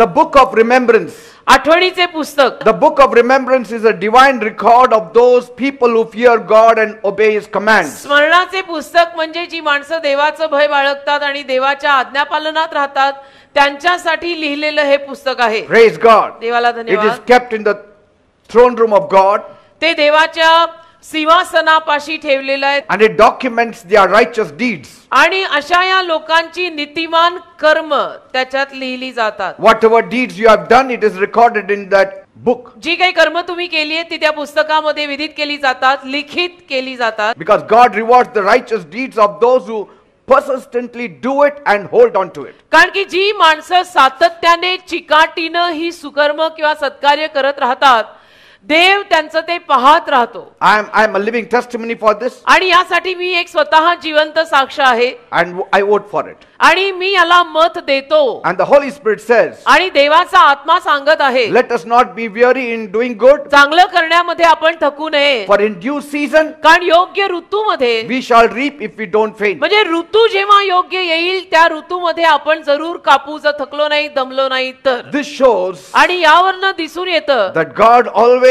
The book of remembrance. आठवणीचे पुस्तक. The book of remembrance is a divine record of those people who fear God and obey His commands. स्मरणाचे पुस्तक म्हणजे जी माणसं देवाचं भय बाळगतात आणि देवाच्या आज्ञापालनात राहतात त्यांच्यासाठी लिहिलेलं हे पुस्तक आहे. Praise God. देवाला It धन्यवाद. is kept in the throne room of God. ते देवाच्या सिंहासनापाशी ठेवलेलं आहे. And it documents their righteous deeds. आणि अशा या लोकांची नीतिमान कर्म त्याच्यात लिहिली जातात. Whatever deeds you have done, it is recorded in that book. जी काही कर्म तुम्ही केली आहेत ती त्या पुस्तकामध्ये विधित केली जातात, लिखित केली जातात. Because God rewards the righteous deeds of those who persistently do it and hold on to it. कारण की जी माणसं सातत्याने चिकाटीनं ही सुकर्म किंवा सत्कार्य करत राहतात देव त्यांचं ते पाहत राहतो. I am a living testimony for this. आणि यासाठी मी एक स्वतः जिवंत साक्ष आहे. And I vote for it. आणि मी याला मत देतो. And the Holy Spirit says, आणि देवाचा आत्मा सांगत आहे, let us not be weary in doing good. चांगलं करण्यामध्ये आपण थकू नये. For in due season, कारण योग्य ऋतूमध्ये we shall reap if we don't faint. म्हणजे ऋतू जेव्हा योग्य येईल त्या ऋतूमध्ये आपण जरूर कापू, जर थकलो नाही, दमलो नाही तर. This shows आणि यावरनं दिसून येतं that God always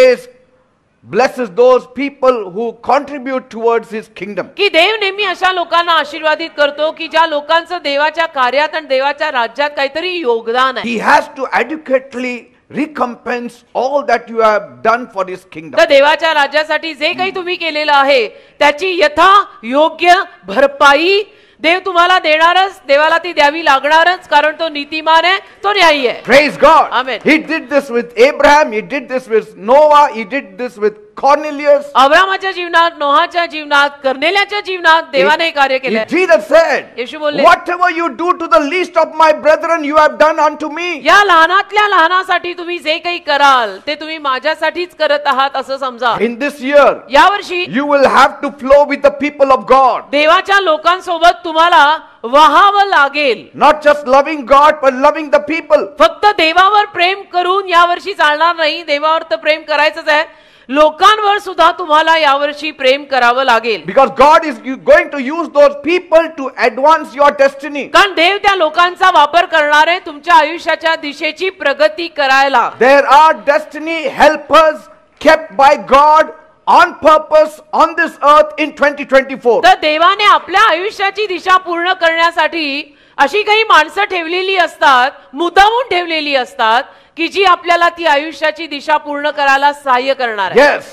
blesses those people who contribute towards His kingdom. की देव नेहमी अशा लोकांना आशीर्वादित करतो की ज्या लोकांचं देवाच्या कार्यात आणि देवाच्या राज्यात काहीतरी योगदान आहे. He has to adequately recompense all that you have done for His kingdom. तर देवाच्या राज्यासाठी जे काही तुम्ही केलेलं आहे त्याची यथा योग्य भरपाई देव तुम्हाला देणारच, देवाला ती द्यावी लागणारच, कारण तो नीतिमान आहे, तो न्यायी आहे. Praise God. Amen. He did this with Abraham, He did this with Noah, He did this with Cornelius. अब्रामाच्या जीवनात, नोहाच्या जीवनात, कर्नेल्याच्या जीवनात देवाने कार्य केले. Jesus said, येशू बोलले, whatever you do to the least of my brethren, you have done unto me. या लहानातल्या लहानासाठी तुम्ही जे काही कराल ते तुम्ही माझ्यासाठीच करत आहात असं समजा. In this year, यावर्षी you will have to flow with the people of God. देवाच्या लोकांसोबत तुम्हाला वाहावं लागेल. Not just loving God, but loving the people. फक्त देवावर प्रेम करून यावर्षी चालणार नाही, देवावर तर प्रेम करायचंच आहे, लोकांवर सुद्धा तुम्हाला यावर्षी प्रेम करावं लागेल. Because God is going to use those people to advance your destiny. कारण देव त्या लोकांचा वापर करणार आहे तुमच्या आयुष्याच्या दिशेची प्रगती करायला. There are destiny helpers kept by God on purpose on this earth in 2024. तर देवाने आपल्या आयुष्याची दिशा पूर्ण करण्यासाठी अशी काही माणसं ठेवलेली असतात, मुद्दामून ठेवलेली असतात की जी आपल्याला ती आयुष्याची दिशा पूर्ण करायला सहाय्य करणार आहे. Yes.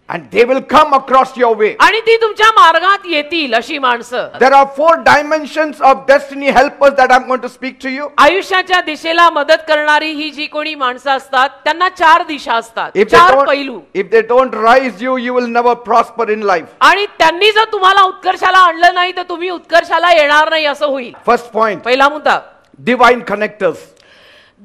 And they will come across your way. आणि ती तुमच्या मार्गात येतील अशी माणसं. There are 4 dimensions of destiny helpers that I'm going to speak to you. आयुष्याच्या दिशेला मदत करणारी ही जी कोणी माणसं असतात त्यांना 4 दिशा असतात, 4 पैलू. If they don't rise you, you will never prosper in life. आणि त्यांनी जर तुम्हाला उत्कर्षाला आणलं नाही तर तुम्ही उत्कर्षाला येणार नाही असं होईल. First point, पहिला मुद्दा, divine connectors.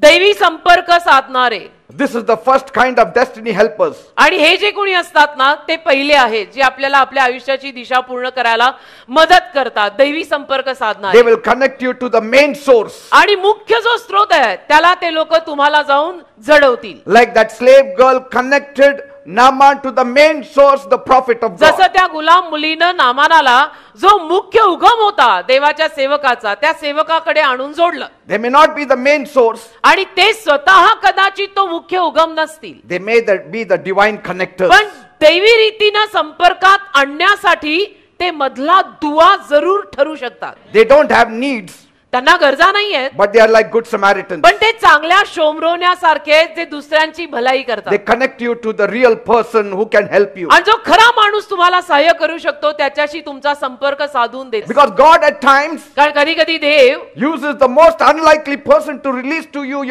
दैवी संपर्क साधणारे. This is the first kind of destiny helpers. आणि हे जे कोणी असतात ना ते पहिले आहेत जे आपल्याला आपल्या आयुष्याची दिशा पूर्ण करायला मदत करतात, दैवी संपर्क साधणारे. They will connect you to the main source. आणि मुख्य जो स्रोत आहे त्याला ते लोक तुम्हाला जाऊन जडवतील. Like that slave girl connected Naaman to the main source, the prophet of God. जसं त्या गुलाम मुलीनं नामानाला जो मुख्य उगम होता देवाच्या सेवकाचा त्या सेवकाकडे आणून जोडलं. They may not be the main source. आणि ते स्वतः कदाचित तो मुख्य उगम नसतील. They may be the divine connectors. पण दैवी रीतीनं संपर्कात आणण्यासाठी ते मधला दुवा जरूर ठरू शकतात. They don't have needs, त्यांना गरजा नाही आहेत, but they are like good Samaritans. पण ते चांगल्या शोमरोण्यासारखे आहेत जे दुसऱ्यांची भलाई करतात. They connect you to the real person who can help you. आणि जो खरा माणूस तुम्हाला सहाय्य करू शकतो त्याच्याशी तुमचा संपर्क साधून देतो. Because God at times कारण कधी कधी देव uses the most unlikely person to release to you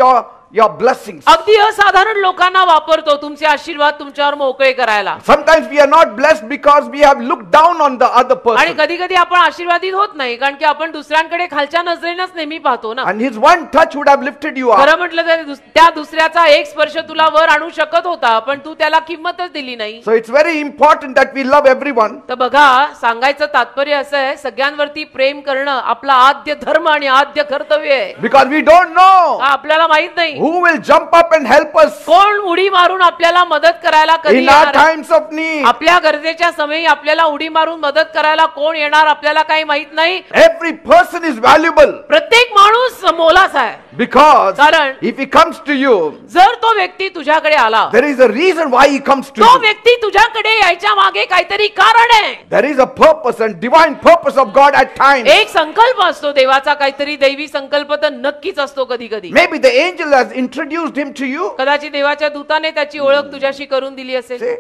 your blessings. अगदी असाधारण लोकांना वापरतो तुमचे आशीर्वाद तुमच्यावर मोकळे करायला. Sometimes we are not blessed because we have looked down on the other आणि person. कधी कधी आपण आशीर्वादित होत नाही कारण की आपण दुसऱ्यांकडे खालच्या नजरेनंच नेहमी पाहतो ना. And his one touch would have lifted you up. खरं म्हटलं तर त्या दुसऱ्याचा एक स्पर्श तुला वर आणू शकत होता पण तू त्याला किंमतच दिली नाही. So it's very important that we love everyone. तर बघा सांगायचं तात्पर्य असं आहे सगळ्यांवरती प्रेम करणं आपला आद्य धर्म आणि आद्य कर्तव्य आहे. Because we don't know आपल्याला माहित नाही Who will jump up and help us कोण उडी मारून आपल्याला मदत करायला कधी in our येणार आहे? times of need? आपल्या गरजेच्या समयी आपल्याला उडी मारून मदत करायला कोण येणार आपल्याला काही माहित नाही. Every person is valuable प्रत्येक माणूस मोलाचा आहे. because कारण if he comes to you, जर तो व्यक्ती तुझ्याकडे आला, there is a reason why he comes to तो you. व्यक्ती तुझ्याकडे यायच्या मागे काहीतरी कारण आहे. There is a purpose and divine purpose of God at times. एक संकल्प असतो देवाचा, काहीतरी दैवी संकल्प तर नक्कीच असतो कधी कधी. Maybe the angel has introduced him to you. कदाचित देवाच्या दूताने त्याची ओळख तुझ्याशी करून दिली असेल. See,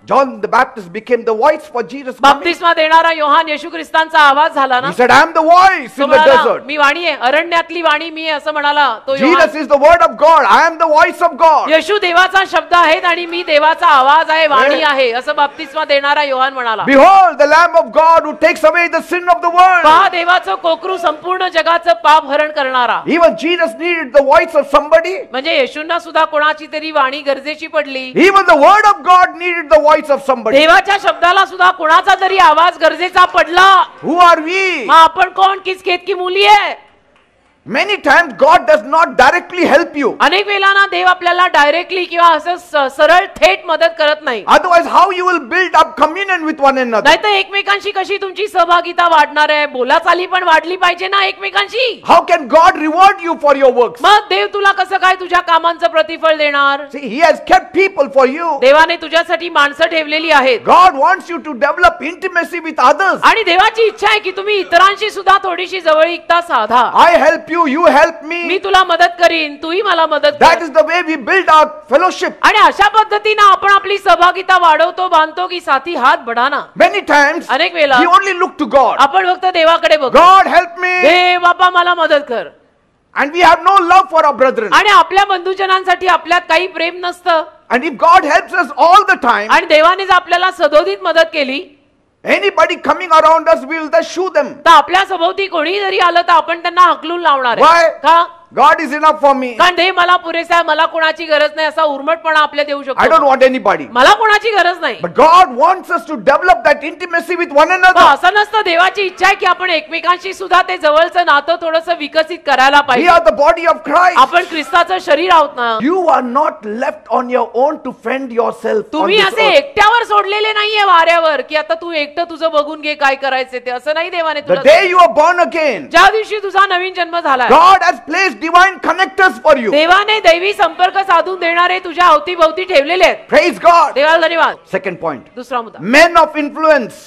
John the Baptist became the voice for Jesus coming. बाप्तिस्मा देणारा योहान येशू ख्रिस्तांचा आवाज झाला ना. He said, I am the voice तो in the म्हणाला, desert. मी वाणी आहे, अरण्यातली वाणी मी आहे असं म्हणाला तो Yohan. Jesus is the word of God. I am the voice of God. येशू देवाचा शब्द आहेत आणि मी देवाचा आवाज आहे, वाणी आहे असं बाप्तिस्मा देणारा योहान म्हणाला. Behold, the Lamb of God who takes away the sin of the world. पहा देवाचं कोकरू संपूर्ण जगाचं पाप हरण करणारा. Even Jesus needed the voice of somebody. म्हणजे येशूंना सुद्धा कोणाची तरी वाणी गरजेची पडली. Even the word of God needed the voice of somebody. देवाच्या शब्दाला सुद्धा कोणाचा तरी आवाज गरजेचा पडला. Who are we? मग आपण कोण, किस खेत की मुली आहे. Many times God does not directly help you. अनेक वेळा ना देव आपल्याला डायरेक्टली किंवा असं सरळ थेट मदत करत नाही. Otherwise, how you will build up communion with one another? नाहीतर एकमेकांशी कशी तुमची सहभागिता वाढणार आहे. बोलाचाली पण वाढली पाहिजे ना एकमेकांशी. How can God reward you for your works? मग देव तुला कसं काय तुझ्या कामांचं प्रतिफळ देणार. See, He has kept people for you. देवाने तुझ्यासाठी माणसं ठेवलेली आहेत. God wants you to develop intimacy with others. आणि देवाची इच्छा आहे की तुम्ही इतरांशी सुद्धा थोडीशी जवळीकता साधा. I help you, you help me me. तुला मदत करीन, तूही मला मदत That कर. is the way we build our fellowship. आणि अशा पद्धतीने आपण आपली सहभागिता वाढवतो, बांधतो की साथी हात बढाना. Many times, अनेक वेळा we only look to God. आपण फक्त देवाकडे बघतो. God help me. देव बापा मला मदत कर. And we have no love for our brethren. आणि आपल्या बंधुजनांसाठी आपल्यात काही प्रेम नसतं. And if God helps us all the time, आणि देवाने जर आपल्याला सदोदित मदत केली anybody coming around us, we will just shoo them. तर आपल्या सभोवती कोणी जरी आलं तर आपण त्यांना हकलून लावणार आहे. Why? का? God is enough for me. कारण देव मला पुरेसा आहे, मला कोणाची गरज नाही असा उर्मटपणा आपल्या देऊ I don't शकतो. want anybody. मला कोणाची गरज नाही. But God wants us to develop that intimacy with one पण another. असं नसतं. देवाची इच्छा आहे की आपण एकमेकांशी सुद्धा ते जवळचं नातं थोडंसं विकसित करायला We पाहिजे. are the body of Christ. आपण ख्रिस्ताचं शरीर आहोत ना. You are not left on your own to fend yourself on तुम्ही this असे earth. एकट्यावर सोडलेले नाहीये वाऱ्यावर की आता तू एकटं तुझं बघून घे काय करायचे ते. असं नाही देवाने The तुला. day you are born again, ज्या दिवशी तुझा नवीन जन्म झाला, God has placed divine connectors for you. देवाने दैवी संपर्क साधून देणारे तुझ्या अवतीभोवती ठेवलेले आहेत. Praise God. देवाला धन्यवाद. Second point. दुसरा मुद्दा, Men of influence.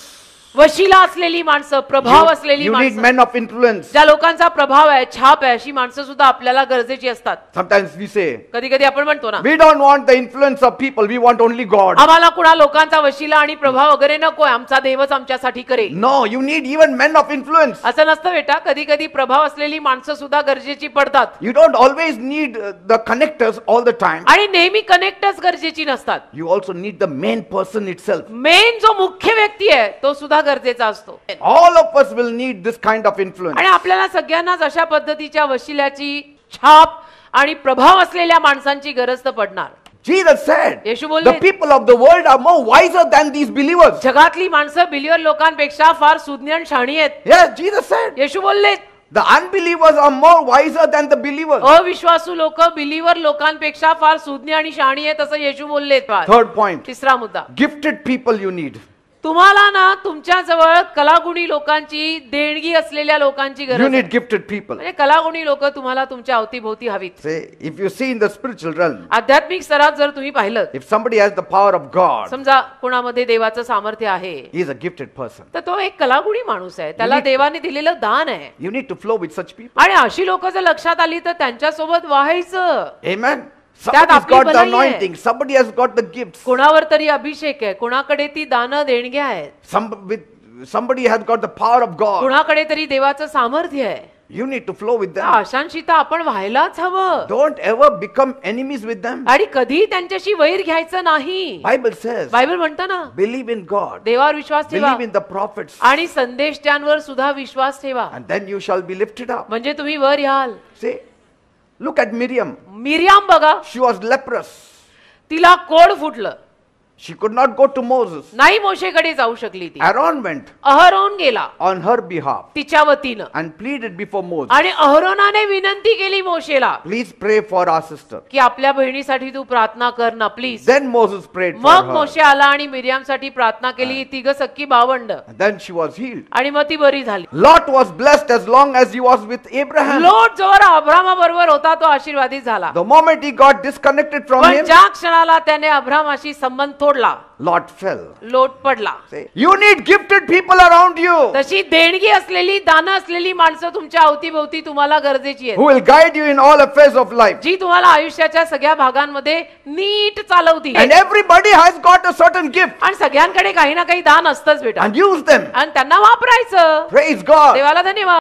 वशिला असलेली माणसं, प्रभाव असलेली You need माणसं, men of influence. ज्या लोकांचा प्रभाव आहे, छाप आहे, अशी माणसं सुद्धा आपल्याला गरजेची असतात. Sometimes we say, कधी कधी आपण म्हणतो ना, we don't want the influence of people, we want only God. आम्हाला कुणा लोकांचा वशिला आणि प्रभाव वगैरे नकोय, आमचा देवच आमच्यासाठी करेल. No, you need even men of influence. असं नसतं बेटा. कधी कधी प्रभाव असलेली माणसं सुद्धा गरजेची पडतात. You don't always need the connectors all the time. आणि नेहमी कनेक्टच गरजेची नसतात. You also need the main person itself. Main जो मुख्य व्यक्ती आहे तो सुद्धा गरजेचा असतो. All of us will need this kind of influence. आणि आपल्याला सगळ्यांनाच अशा पद्धतीच्या वशिल्याची, छाप आणि प्रभाव असलेल्या माणसांची गरज तर पडणार. Jesus said, येशू बोलले, the people of the world are more wiser than these believers. जगातली माणसं बिलियर लोकांपेक्षा फार सुज्ञ आणि शहाणी आहेत. Yes, Jesus said. येशू बोलले, The unbelievers are more wiser than the believers. अविश्वासू लोक बिलिवर लोकांपेक्षा फार सुज्ञ आणि शहाणी आहेत असं येशू बोलले. Third point. तिसरा मुद्दा, Gifted people you need. तुम्हाला ना तुमच्या जवळ कलागुणी लोकांची, देणगी असलेल्या लोकांची You गरज आहे. need gifted people. म्हणजे कलागुणी लोक तुम्हाला तुमच्या अवतीभोवती हवीत. Say, if you see in the spiritual realm, आध्यात्मिक स्तरात जर तुम्ही पाहिलं, if somebody has the power of God, समजा कोणामध्ये देवाचं सामर्थ्य आहे, he is a gifted person. तर तो एक कलागुणी माणूस आहे. त्याला देवाने दिलेलं दान आहे. You need to flow with such people. आणि अशी लोक जर लक्षात आली तर त्यांच्यासोबत वाहायचं. Amen. त्यात Somebody's आपली got the भलाई आहे. anointing. Somebody has got the gifts. कोणावर तरी अभिषेक आहे, कोणाकडे ती दानं देणग्या आहेत, Somebody has got the power of God. कोणाकडे तरी देवाचं सामर्थ्य आहे. You need to flow with them. अशांशी तर आपण व्हायलाच हवं. Don't ever become enemies with them. आणि कधी त्यांच्याशी वैर घ्यायचं नाही. Bible says, बायबल म्हणतं ना, believe in God. देवावर विश्वास ठेवा Believe in the prophets. आणि संदेशत्यांवर सुद्धा विश्वास ठेवा, And then you shall be lifted up. म्हणजे तुम्ही वर याल. See, look at Miriam. Miriam बघा, She was leprous. तिला कोड फुटलं. She could not go to Moses. नाही मोशेकडे जाऊ शकली ती. Aaron went अहरोन गेला on her behalf तिच्या वतीनं and pleaded before Moses. आणि अहरोनाने विनंती केली मोशेला Please pray for our sister. की आपल्या बहिणीसाठी तू प्रार्थना कर ना please. Then Moses prayed for मग her. मोशे आला आणि मिरियामसाठी प्रार्थना केली. तिघ सख्खी भावंड And then she was healed. आणि मग ती बरी झाली. Lot was blessed as long as he was with Abraham. लोट जोवर अब्रामा बरोबर होता तो आशीर्वादित झाला. The moment he got disconnected from पण him, ज्या क्षणाला त्याने अब्रामाशी संबंध तोडला Lot fell. लोट पडला. Say, you need gifted people around you तशी देणगी असलेली दान असलेली माणसं तुमच्या अवतीभोवती तुम्हाला गरजेची आहेत who will guide you in all affairs of life. जी तुम्हाला आयुष्याच्या सगळ्या भागांमध्ये नीट चालवतील. And everybody has got a certain gift आणि सगळ्यांकडे काही ना काही दान असतंच बेटा and use them. आणि त्यांना वापरायचं. Praise God. देवाला धन्यवाद.